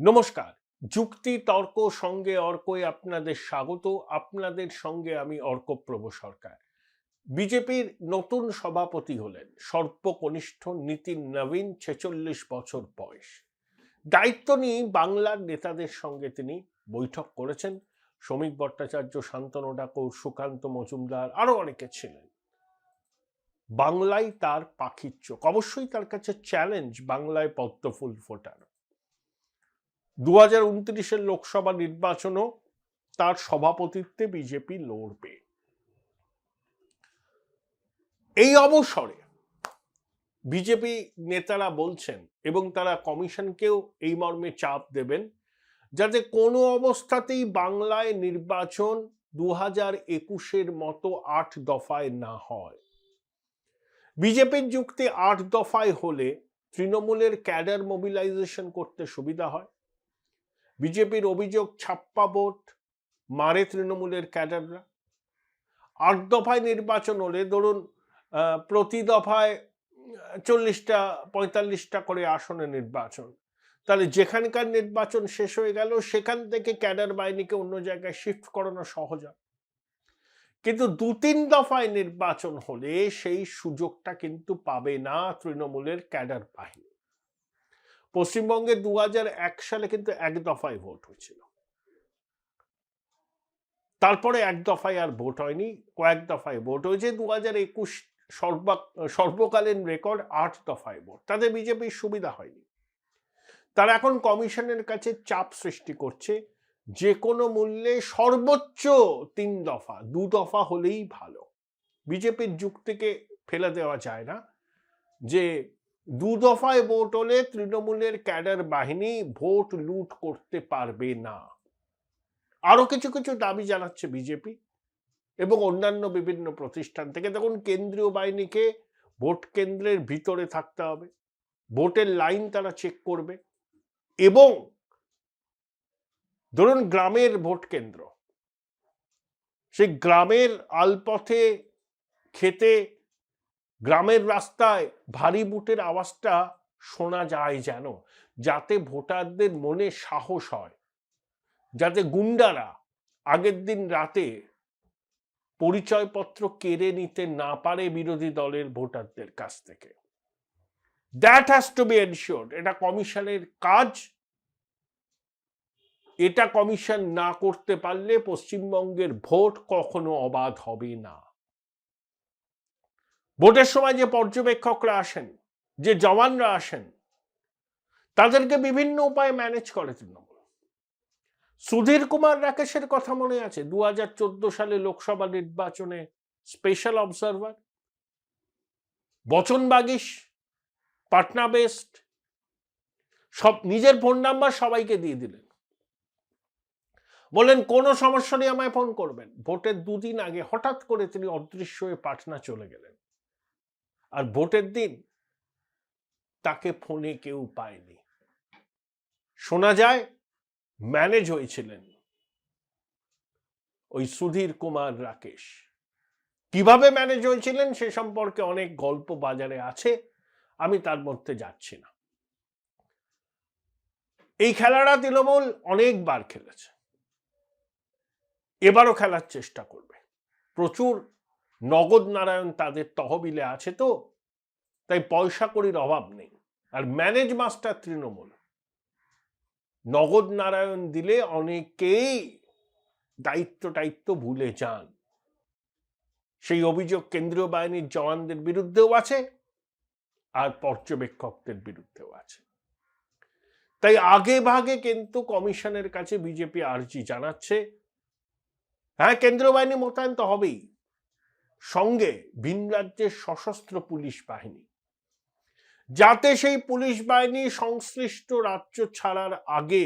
নমস্কার। যুক্তি তর্ক সঙ্গে অর্কই আপনাদের স্বাগত। আপনাদের সঙ্গে আমি অর্কপ্রভ সরকার। বিজেপির নতুন সভাপতি হলেন সর্বকনিষ্ঠ নীতিন নবীন, 46 বছর বয়স। দায়িত্ব নিয়ে বাংলার নেতাদের সঙ্গে তিনি বৈঠক করেছেন। শ্রমিক ভট্টাচার্য, শান্তনু ঠাকুর, সুকান্ত মজুমদার, আরো অনেকে ছিলেন। বাংলায় তার পাখির চোখ, অবশ্যই তার কাছে চ্যালেঞ্জ বাংলায় পদ্মফুল ফোটানো। 2029-এর লোকসভা নির্বাচনও তার সভাপতিত্বে বিজেপি লড়বে। এই অবসরে বিজেপি নেতারা বলছেন এবং তারা কমিশনকেও এই মর্মে চাপ দেবেন যাতে কোনো অবস্থাতেই বাংলায় নির্বাচন 2021-এর মতো 8 দফায় না হয়। বিজেপির যুক্তি 8 দফায় হলে তৃণমূলের ক্যাডার মোবিলাইজেশন করতে সুবিধা হয়। বিজেপির অভিযোগ ছাপ্পা ভোট মারে তৃণমূলের ক্যাডাররা। 8 দফায় নির্বাচন হলে ধরুন প্রতি দফায় 40টা 45টা করে আসনে নির্বাচন, তাহলে যেখানকার নির্বাচন শেষ হয়ে গেল সেখান থেকে ক্যাডার বাহিনীকে অন্য জায়গায় শিফট করানো সহজ হয়। কিন্তু 2-3 দফায় নির্বাচন হলে সেই সুযোগটা কিন্তু পাবে না তৃণমূলের ক্যাডার বাহিনী। পশ্চিমবঙ্গে 2001 সালে কিন্তু 1 দফায় ভোট হয়েছিল, তারপরে 1 দফায় আর ভোট হয়নি, কয়েক দফায় ভোট হয়েছে। 2021 সর্বকালীন রেকর্ড 8 দফায় ভোট। তাদের বিজেপির সুবিধা হয়নি। তারা এখন কমিশনের কাছে চাপ সৃষ্টি করছে যে কোনো মূল্যে সর্বোচ্চ 3 দফা, 2 দফা হলেই ভালো। বিজেপির যুক্তিকে ফেলে দেওয়া যায় না যে 2 দফায় ভোট হলে তৃণমূলের ক্যাডার বাহিনী ভোট লুট করতে পারবে না। আরো কিছু কিছু দাবি জানাচ্ছে বিজেপি এবং অন্যান্য বিভিন্ন প্রতিষ্ঠান থেকে। দেখুন, কেন্দ্রীয় বাহিনীকে ভোট কেন্দ্রের ভিতরে থাকতে হবে, ভোটের লাইন তারা চেক করবে, এবং ধরুন গ্রামের ভোট কেন্দ্র, সেই গ্রামের আলপথে, খেতে, গ্রামের রাস্তায় ভারী বুটের আওয়াজটা শোনা যায় যেন, যাতে ভোটারদের মনে সাহস হয়, যাতে গুন্ডারা আগের দিন রাতে পরিচয়পত্র কেড়ে নিতে না পারে বিরোধী দলের ভোটারদের কাছ থেকে। That has to B ensured. এটা কমিশনের কাজ। এটা কমিশন না করতে পারলে পশ্চিমবঙ্গের ভোট কখনো অবাধ হবে না। ভোটের সময় যে পর্যবেক্ষকরা আসেন, যে জওয়ানরা আসেন, তাদেরকে বিভিন্ন উপায়ে ম্যানেজ করে তৃণমূল। সুধীর কুমার রাকেশের কথা মনে আছে? 2014 সালে লোকসভা নির্বাচনে স্পেশাল অবজারভার, বচন বাগিস, পাটনা বেস্ট, সব নিজের ফোন নাম্বার সবাইকে দিয়ে দিলেন, বলেন কোনো সমস্যা নেই, আমায় ফোন করবেন। ভোটের 2 দিন আগে হঠাৎ করে তিনি অদৃশ্য হয়ে পাটনা চলে গেলেন, আর ভোটের দিন তাকে ফোনে কেউ পায়নি। শোনা যায় ম্যানেজ হয়েছিলেন ওই সুধীর কুমার রাকেশ। কিভাবে ম্যানেজ হয়েছিলেন সে সম্পর্কে অনেক গল্প বাজারে আছে, আমি তার মধ্যে যাচ্ছি না। এই খেলাটা তৃণমূল অনেকবার খেলেছে, এবারও খেলার চেষ্টা করবে। প্রচুর নগদ নারায়ণ তাদের তহবিলে আছে, তো তাই পয়সা কড়ির অভাব নেই। আর ম্যানেজ মাস্টার তৃণমূল। নগদ নারায়ণ দিলে অনেকেই দায়িত্ব ভুলে যান। সেই অভিযোগ কেন্দ্রীয় বাহিনীর জওয়ানদের বিরুদ্ধেও আছে আর পর্যবেক্ষকদের বিরুদ্ধেও আছে। তাই আগে ভাগে কিন্তু কমিশনের কাছে বিজেপি আর্জি জানাচ্ছে, হ্যাঁ, কেন্দ্রীয় বাহিনী মোতায়েন তো হবেই, সঙ্গে ভিন রাজ্যের সশস্ত্র পুলিশ বাহিনী, যাতে সেই পুলিশ বাহিনী সংশ্লিষ্ট রাজ্য ছাড়ার আগে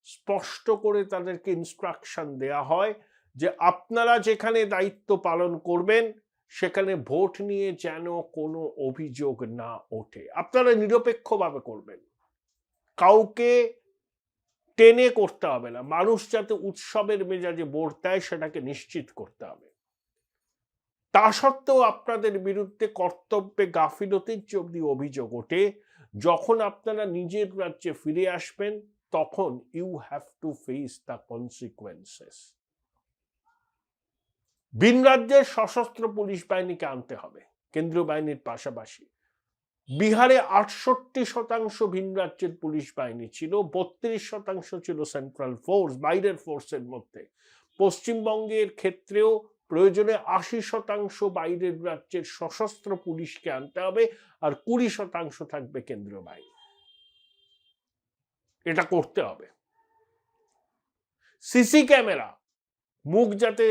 স্পষ্ট করে তাদেরকে ইনস্ট্রাকশন দেয়া হয় যে আপনারা যেখানে দায়িত্ব পালন করবেন সেখানে ভোট নিয়ে যেন কোনো অভিযোগ না ওঠে। আপনারা নিরপেক্ষভাবে করবেন, কাউকে টেনে করতে হবে না। মানুষ যাতে উৎসবের মেজাজে ভোট দেয় সেটাকে নিশ্চিত করতে হবে। তা সত্ত্বেও আপনাদের বিরুদ্ধে কর্তব্যে গাফিলতির যদি অভিযোগ ওঠে, যখন আপনারা নিজের রাজ্যে ফিরে আসবেন তখন you have to face the consequences. ভিন রাজ্যের সশস্ত্র পুলিশ বাহিনীকে আনতে হবে কেন্দ্রীয় বাহিনীর পাশাপাশি। বিহারে 68% ভিন রাজ্যের পুলিশ বাহিনী ছিল, 32% ছিল সেন্ট্রাল ফোর্স, বাইরের ফোর্সের মধ্যে। পশ্চিমবঙ্গের ক্ষেত্রেও প্রয়োজনে 80% বাইরের রাজ্যের সশস্ত্র পুলিশকে আনতে হবে, আর 20% থাকবে কেন্দ্রীয় বাহিনী। এটা করতে হবে। সিসি ক্যামেরা মুখ যাতে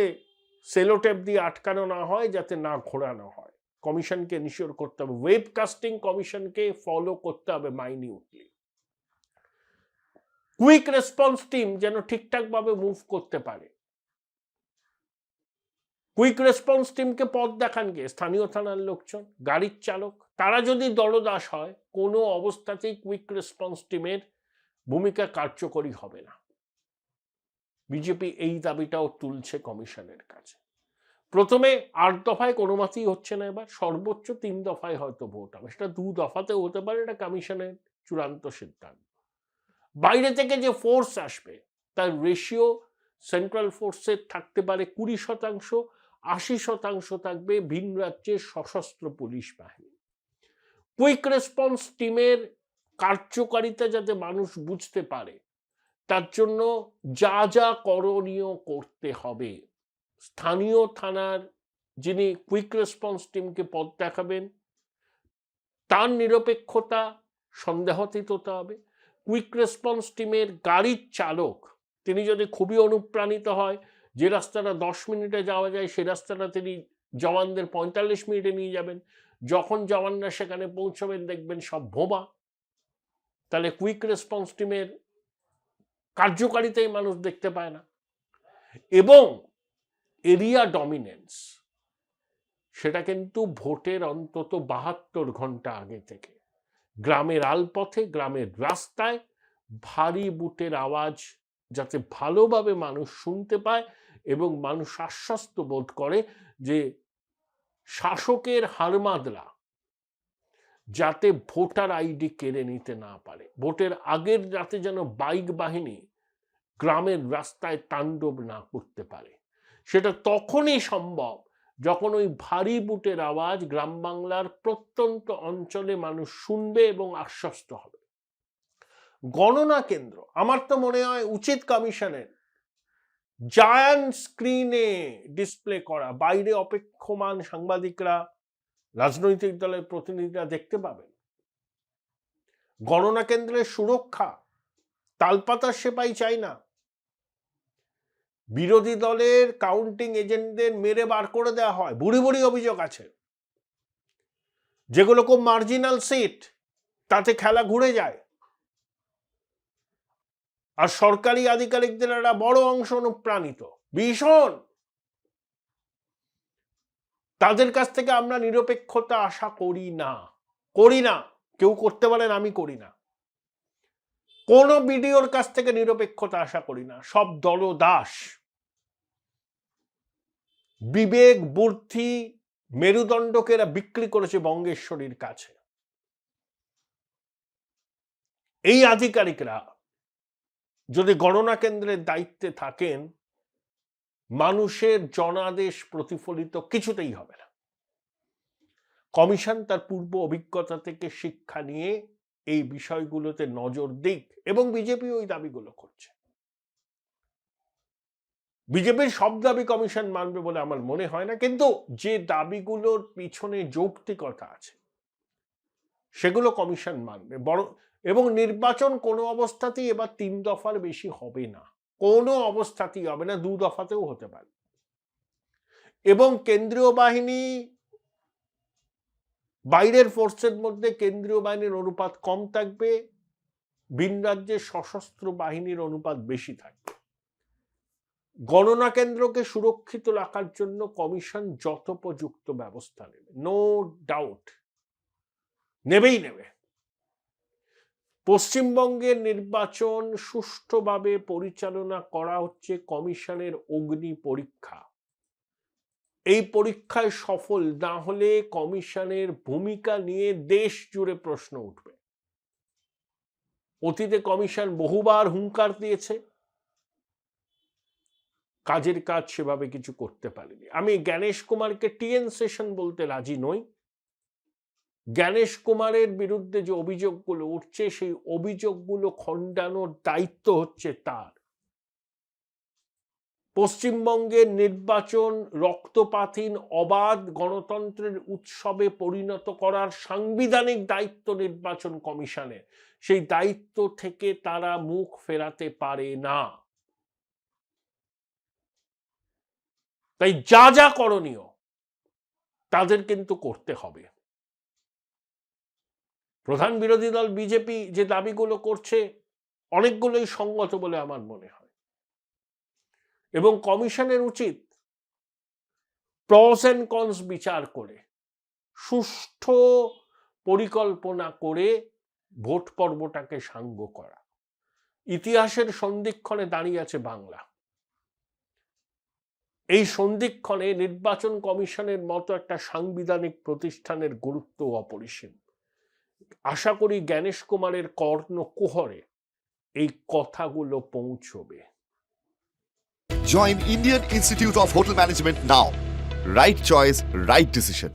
সেলোটেপ দিয়ে আটকানো না হয়, যাতে না ঘোরানো হয়, কমিশনকে এনশিওর করতে হবে। ওয়েবকাস্টিং কমিশনকে ফলো করতে হবে মাইনিউটলি। কুইক রেসপন্স টিম যেন ঠিকঠাক ভাবে মুভ করতে পারে। কুইক রেসপন্স টিমকে পথ দেখান কে? স্থানীয় থানার লোকজন, গাড়ির চালক। তারা যদি দলদাস হয়, কোনো অবস্থাতেই কুইক রেসপন্স টিমের ভূমিকা কার্যকরী হবে না। বিজেপি এই দাবিটাও তুলছে কমিশনের কাছে। প্রথমে 8 দফায় কোনো মতেই হচ্ছে না, এবার সর্বোচ্চ 3 দফায় হয়তো ভোট হবে। সেটা 2 দফাতেও হতে পারে, এটা কমিশনের চূড়ান্ত সিদ্ধান্ত। বাইরে থেকে যে ফোর্স আসবে তার রেশিও সেন্ট্রাল ফোর্সের থাকতে পারে 20%, 80% থাকবে ভিন রাজ্যের সশস্ত্র পুলিশ বাহিনী। কুইক রেসপন্স টিমের কার্যকারিতা যাতে মানুষ বুঝতে পারে, তার জন্য যা যা করণীয় করতে হবে, স্থানীয় থানার যিনি কুইক রেসপন্স টিমকে পথ দেখাবেন তার নিরপেক্ষতা সন্দেহাতীত হতে হবে। কুইক রেসপন্স টিমের গাড়ির চালক তিনি যদি খুবই অনুপ্রাণিত হয়, যে রাস্তাটা 10 মিনিটে যাওয়া যায় সে রাস্তাটা তিনি জওয়ানদের 45 মিনিটে নিয়ে যাবেন। যখন জওয়ানরা সেখানে পৌঁছাবেন দেখবেন সব বোমা, তাহলে কুইক রেসপন্স টিমের কার্যকারিতাই মানুষ দেখতে পায় না। এবং এরিয়া ডমিনেন্স, সেটা কিন্তু ভোটের অন্তত 72 ঘন্টা আগে থেকে গ্রামের আলপথে, গ্রামের রাস্তায় ভারী বুটের আওয়াজ যাতে ভালোভাবে মানুষ শুনতে পায় এবং মানুষ আশ্বস্ত বোধ করে যে শাসকের হারমাদরা যাতে ভোটার আইডি কেড়ে নিতে না পারে। ভোটের আগের রাতে যেন বাইক বাহিনী গ্রামের রাস্তায় তাণ্ডব না করতে পারে। সেটা তখনই সম্ভব যখন ওই ভারী বুটের আওয়াজ গ্রাম বাংলার প্রত্যন্ত অঞ্চলে মানুষ শুনবে এবং আশ্বস্ত হবে। গণনা কেন্দ্র আমার তো মনে হয় উচিত কমিশনের জায়ান্ট স্ক্রিনে ডিসপ্লে করা, বাইরে অপেক্ষমান সাংবাদিকরা, রাজনৈতিক দলের প্রতিনিধিরা দেখতে পাবেন। গণনা কেন্দ্রের সুরক্ষা তালপাতার সেপাই চাই না। বিরোধী দলের কাউন্টিং এজেন্টদের মেরে বার করে দেওয়া হয়, বুড়ি বুড়ি অভিযোগ আছে। যেগুলো খুব মার্জিনাল সিট তাতে খেলা ঘুরে যায়, আর সরকারি আধিকারিকদের একটা বড় অংশ অনুপ্রাণিত ভীষণ। তাদের কাছ থেকে আমরা নিরপেক্ষতা আশা করি না। কেউ করতে পারেন, আমি করি না। কোন বিডিওর কাছ থেকে নিরপেক্ষতা আশা করি না। সব দলদাস, বিবেক বুদ্ধি মেরুদণ্ডকে এরা বিক্রি করেছে বঙ্গেশ্বরীর কাছে। এই আধিকারিকরা যদি গণনা কেন্দ্রের দায়িত্বে থাকেন, মানুষের জনাদেশ প্রতিফলিত কিছুতেই হবে না। কমিশন তার পূর্ব অভিজ্ঞতা থেকে শিক্ষা নিয়ে এই বিষয়গুলোতে নজর দিক, এবং বিজেপি ওই দাবিগুলো করছে। বিজেপির সব দাবি কমিশন মানবে বলে আমার মনে হয় না, কিন্তু যে দাবিগুলোর পিছনে যৌক্তিকতা আছে সেগুলো কমিশন মানবে। এবং নির্বাচন কোনো অবস্থাতেই এবার 3 দফার বেশি হবে না, কোনো অবস্থাতেই হবে না, 2 দফাতেও হতে পারে। এবং কেন্দ্রীয় বাহিনী বাইরের ফোর্সের মধ্যে কেন্দ্রীয় বাহিনীর অনুপাত কম থাকবে, ভিন রাজ্যের সশস্ত্র বাহিনীর অনুপাত বেশি থাকবে। গণনা কেন্দ্রকে সুরক্ষিত রাখার জন্য কমিশন যথোপযুক্ত ব্যবস্থা নেবে, নো ডাউট নেবে। পশ্চিমবঙ্গের নির্বাচন সুষ্ঠুভাবে পরিচালনা করা হচ্ছে কমিশনের অগ্নি পরীক্ষা। এই পরীক্ষায় সফল না হলে কমিশনের ভূমিকা নিয়ে দেশ জুড়ে প্রশ্ন উঠবে। অতীতে কমিশন বহুবার হুঙ্কার দিয়েছে, কাজের কাজ সেভাবে কিছু করতে পারেনি। আমি জ্ঞানেশ কুমারকে টিএন সেশন বলতে রাজি নই। জ্ঞানেশ কুমারের বিরুদ্ধে যে অভিযোগগুলো উঠছে সেই অভিযোগগুলো খণ্ডানোর দায়িত্ব হচ্ছে তার। পশ্চিমবঙ্গের নির্বাচন রক্তপাতহীন অবাধ গণতন্ত্রের উৎসবে পরিণত করার সাংবিধানিক দায়িত্ব নির্বাচন কমিশনের। সেই দায়িত্ব থেকে তারা মুখ ফেরাতে পারে না। তাই যা যা করণীয় তাদের কিন্তু করতে হবে। প্রধান বিরোধী দল বিজেপি যে দাবিগুলো করছে অনেকগুলোই সঙ্গত বলে আমার মনে হয়, এবং কমিশনের উচিত প্রস এন্ড কনস বিচার করে সুষ্ঠু পরিকল্পনা করে ভোট পর্বটাকে সাঙ্গ করা। ইতিহাসের সন্ধিক্ষণে দাঁড়িয়ে আছে বাংলা। এই সন্ধিক্ষণে নির্বাচন কমিশনের মতো একটা সাংবিধানিক প্রতিষ্ঠানের গুরুত্ব অপরিসীম। আশা করি জ্ঞানেশ কুমারের কর্ণকুহরে এই কথাগুলো পৌঁছবে। Join Indian Institute of Hotel Management now. Right choice, right decision.